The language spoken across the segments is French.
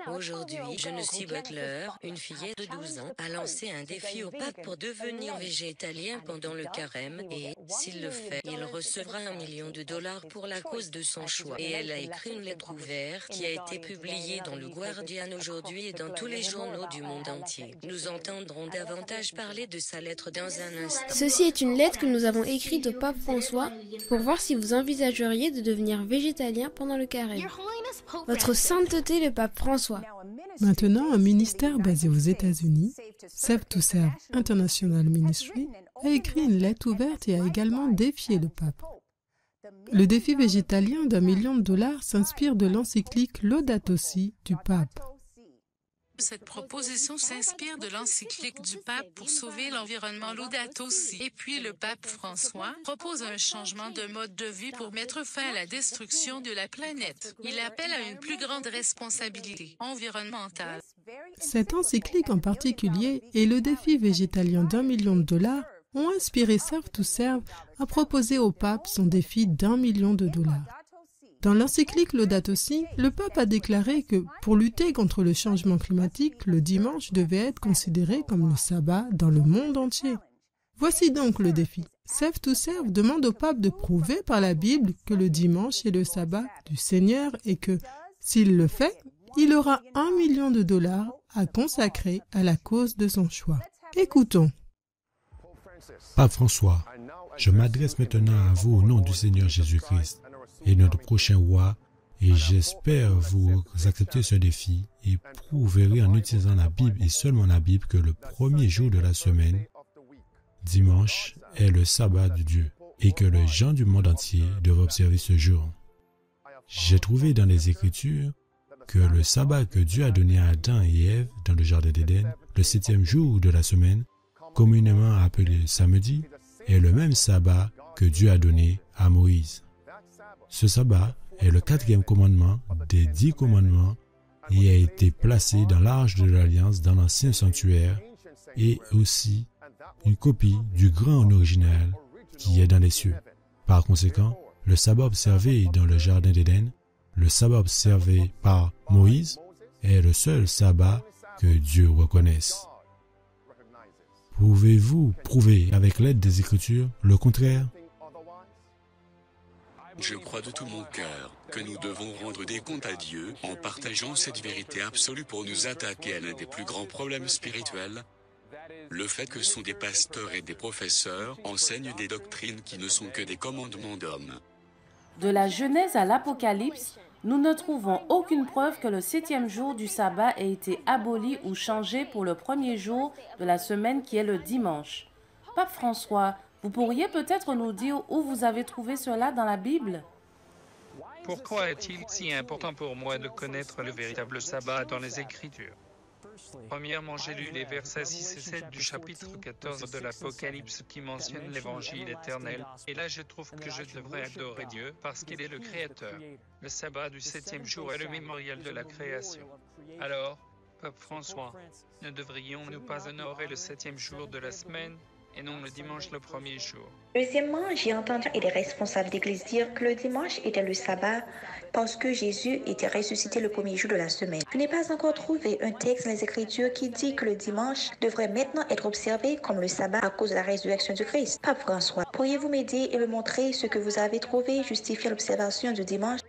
Aujourd'hui, Genesee Butler, une fillette de 12 ans, a lancé un défi au pape pour devenir végétalien pendant le carême et, s'il le fait, il recevra $1 million pour la cause de son choix. Et elle a écrit une lettre ouverte qui a été publiée dans le Guardian aujourd'hui et dans tous les journaux du monde entier. Nous entendrons davantage parler de sa lettre dans un instant. Ceci est une lettre que nous avons écrite au pape François pour voir si vous envisageriez de devenir végétalien pendant le carême. Votre sainteté le pape François. Maintenant, un ministère basé aux États-Unis, Save to Serve International Ministry, a écrit une lettre ouverte et a également défié le pape. Le défi végétalien d'1 million de dollars s'inspire de l'encyclique Laudato Si du pape. Cette proposition s'inspire de l'encyclique du pape pour sauver l'environnement Laudato Si. Et puis le pape François propose un changement de mode de vie pour mettre fin à la destruction de la planète. Il appelle à une plus grande responsabilité environnementale. Cette encyclique en particulier et le défi végétalien d'1 million de dollars ont inspiré Save to Serve à proposer au pape son défi d'1 million de dollars. Dans l'encyclique Laudato Si, le pape a déclaré que, pour lutter contre le changement climatique, le dimanche devait être considéré comme le sabbat dans le monde entier. Voici donc le défi. Save to Serve demande au pape de prouver par la Bible que le dimanche est le sabbat du Seigneur et que, s'il le fait, il aura $1 million à consacrer à la cause de son choix. Écoutons. Pape François, je m'adresse maintenant à vous au nom du Seigneur Jésus-Christ et notre prochain roi, et j'espère vous accepter ce défi et prouverez en utilisant la Bible et seulement la Bible que le premier jour de la semaine, dimanche, est le sabbat de Dieu et que les gens du monde entier doivent observer ce jour. J'ai trouvé dans les Écritures que le sabbat que Dieu a donné à Adam et Ève dans le jardin d'Éden, le 7e jour de la semaine, communément appelé samedi, est le même sabbat que Dieu a donné à Moïse. Ce sabbat est le 4e commandement des 10 commandements et a été placé dans l'arche de l'Alliance dans l'ancien sanctuaire et aussi une copie du grand original qui est dans les cieux. Par conséquent, le sabbat observé dans le jardin d'Éden, le sabbat observé par Moïse, est le seul sabbat que Dieu reconnaisse. Pouvez-vous prouver avec l'aide des Écritures le contraire? Je crois de tout mon cœur que nous devons rendre des comptes à Dieu en partageant cette vérité absolue pour nous attaquer à l'un des plus grands problèmes spirituels, le fait que sont des pasteurs et des professeurs enseignent des doctrines qui ne sont que des commandements d'hommes. De la Genèse à l'Apocalypse, nous ne trouvons aucune preuve que le 7e jour du sabbat ait été aboli ou changé pour le premier jour de la semaine qui est le dimanche. Pape François, vous pourriez peut-être nous dire où vous avez trouvé cela dans la Bible? Pourquoi est-il si important pour moi de connaître le véritable sabbat dans les Écritures? Premièrement, j'ai lu les versets 6 et 7 du chapitre 14 de l'Apocalypse qui mentionnent l'évangile éternel. Et là, je trouve que je devrais adorer Dieu parce qu'il est le Créateur. Le sabbat du 7e jour est le mémorial de la création. Alors, Pape François, ne devrions-nous pas honorer le 7e jour de la semaine et non le dimanche le premier jour? Deuxièmement, j'ai entendu les responsables d'église dire que le dimanche était le sabbat parce que Jésus était ressuscité le premier jour de la semaine. Je n'ai pas encore trouvé un texte dans les Écritures qui dit que le dimanche devrait maintenant être observé comme le sabbat à cause de la résurrection du Christ. Pape François, pourriez-vous m'aider et me montrer ce que vous avez trouvé justifiant l'observation du dimanche?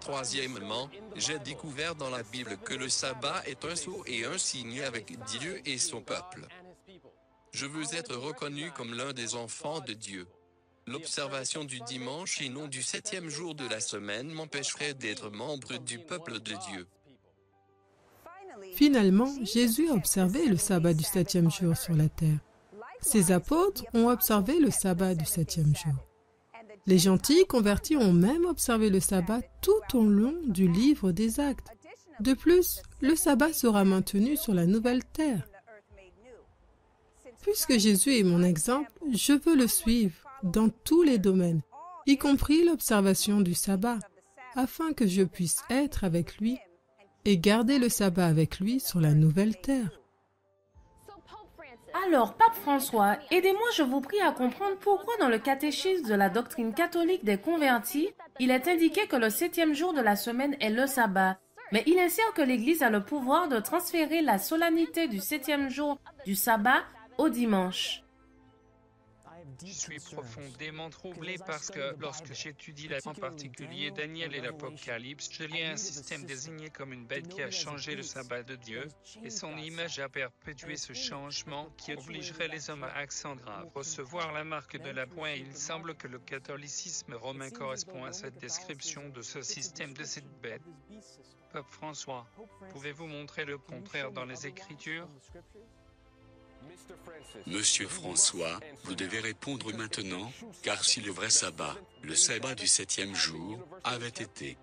Troisièmement, j'ai découvert dans la Bible que le sabbat est un sceau et un signe avec Dieu et son peuple. Je veux être reconnu comme l'un des enfants de Dieu. L'observation du dimanche et non du 7e jour de la semaine m'empêcherait d'être membre du peuple de Dieu. Finalement, Jésus a observé le sabbat du 7e jour sur la terre. Ses apôtres ont observé le sabbat du 7e jour. Les gentils convertis ont même observé le sabbat tout au long du livre des Actes. De plus, le sabbat sera maintenu sur la nouvelle terre. Puisque Jésus est mon exemple, je veux le suivre dans tous les domaines, y compris l'observation du sabbat, afin que je puisse être avec lui et garder le sabbat avec lui sur la nouvelle terre. Alors, Pape François, aidez-moi, je vous prie, à comprendre pourquoi dans le catéchisme de la doctrine catholique des convertis, il est indiqué que le 7e jour de la semaine est le sabbat, Mais il insiste que l'Église a le pouvoir de transférer la solennité du 7e jour du sabbat au dimanche. Je suis profondément troublé parce que lorsque j'étudie en particulier Daniel et l'Apocalypse, je lis un système désigné comme une bête qui a changé le sabbat de Dieu, et son image a perpétué ce changement qui obligerait les hommes à accent grave recevoir la marque de la poing. Il semble que le catholicisme romain correspond à cette description de ce système de cette bête. Pape François, pouvez-vous montrer le contraire dans les Écritures? Monsieur François, vous devez répondre maintenant, car si le vrai sabbat, le sabbat du 7e jour, avait été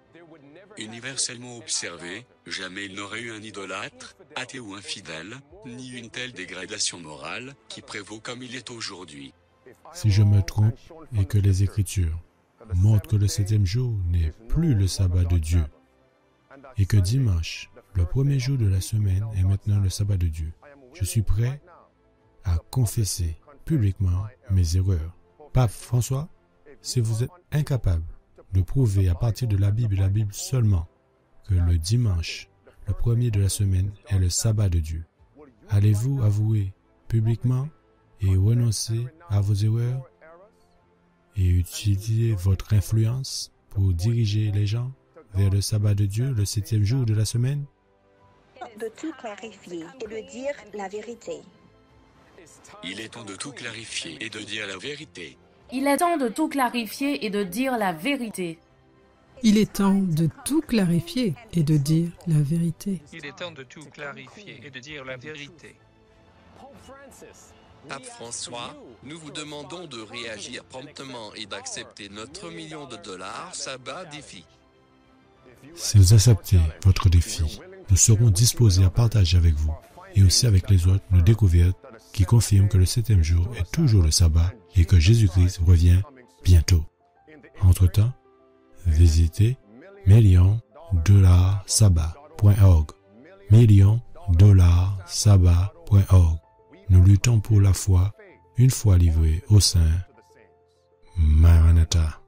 universellement observé, jamais il n'aurait eu un idolâtre, athée ou infidèle, ni une telle dégradation morale qui prévaut comme il est aujourd'hui. Si je me trompe et que les Écritures montrent que le 7e jour n'est plus le sabbat de Dieu, et que dimanche, le premier jour de la semaine, est maintenant le sabbat de Dieu, je suis prêt à confesser publiquement mes erreurs. Pape François, si vous êtes incapable de prouver à partir de la Bible et la Bible seulement que le dimanche, le premier de la semaine, est le sabbat de Dieu, allez-vous avouer publiquement et renoncer à vos erreurs et utiliser votre influence pour diriger les gens vers le sabbat de Dieu, le 7e jour de la semaine? De tout clarifier et de dire la vérité. Il est temps de tout clarifier et de dire la vérité. Il est temps de tout clarifier et de dire la vérité. Il est temps de tout clarifier et de dire la vérité. Il est temps de tout clarifier et de dire la vérité. Pape François, nous vous demandons de réagir promptement et d'accepter notre $1 million sabbat défi. Si vous acceptez votre défi, nous serons disposés à partager avec vous et aussi avec les autres nos découvertes qui confirment que le 7e jour est toujours le sabbat et que Jésus-Christ revient bientôt. Entre-temps, visitez $1,000,000sabbat.org. $1,000,000sabbat.org. Nous luttons pour la foi, une foi livrée au Saint. Maranatha.